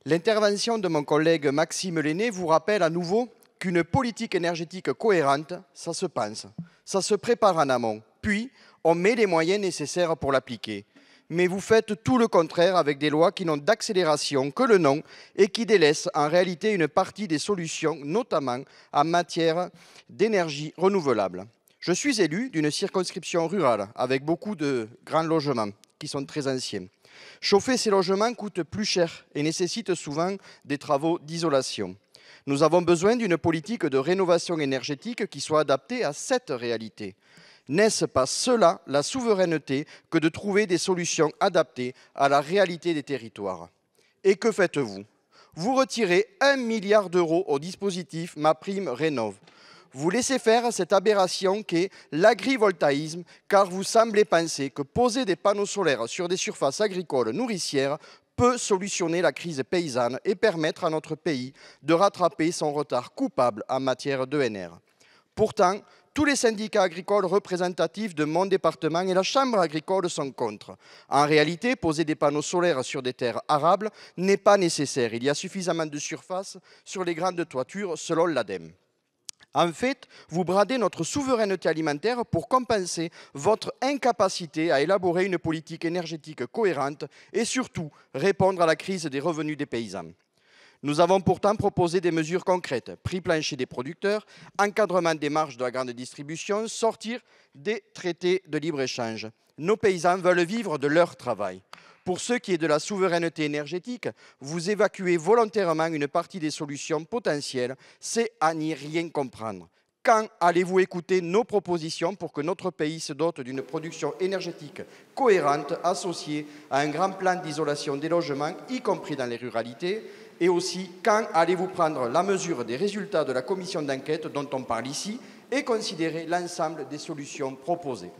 L'intervention de mon collègue Maxime Lenné vous rappelle à nouveau qu'une politique énergétique cohérente, ça se pense, ça se prépare en amont, puis on met les moyens nécessaires pour l'appliquer. Mais vous faites tout le contraire avec des lois qui n'ont d'accélération que le nom et qui délaissent en réalité une partie des solutions, notamment en matière d'énergie renouvelable. Je suis élu d'une circonscription rurale avec beaucoup de grands logements qui sont très anciens. Chauffer ces logements coûte plus cher et nécessite souvent des travaux d'isolation. Nous avons besoin d'une politique de rénovation énergétique qui soit adaptée à cette réalité. N'est-ce pas cela la souveraineté que de trouver des solutions adaptées à la réalité des territoires? Et que faites-vous? Vous retirez 1 milliard d'euros au dispositif MaPrimeRénov'. Vous laissez faire cette aberration qu'est l'agrivoltaïsme, car vous semblez penser que poser des panneaux solaires sur des surfaces agricoles nourricières peut solutionner la crise paysanne et permettre à notre pays de rattraper son retard coupable en matière d'ENR. Pourtant, tous les syndicats agricoles représentatifs de mon département et la Chambre agricole sont contre. En réalité, poser des panneaux solaires sur des terres arables n'est pas nécessaire. Il y a suffisamment de surface sur les grandes toitures, selon l'ADEME. En fait, vous bradez notre souveraineté alimentaire pour compenser votre incapacité à élaborer une politique énergétique cohérente et surtout répondre à la crise des revenus des paysans. Nous avons pourtant proposé des mesures concrètes, prix plancher des producteurs, encadrement des marges de la grande distribution, sortir des traités de libre-échange. Nos paysans veulent vivre de leur travail. Pour ce qui est de la souveraineté énergétique, vous évacuez volontairement une partie des solutions potentielles, c'est à n'y rien comprendre. Quand allez-vous écouter nos propositions pour que notre pays se dote d'une production énergétique cohérente, associée à un grand plan d'isolation des logements, y compris dans les ruralités? Et aussi, quand allez-vous prendre la mesure des résultats de la commission d'enquête dont on parle ici et considérer l'ensemble des solutions proposées?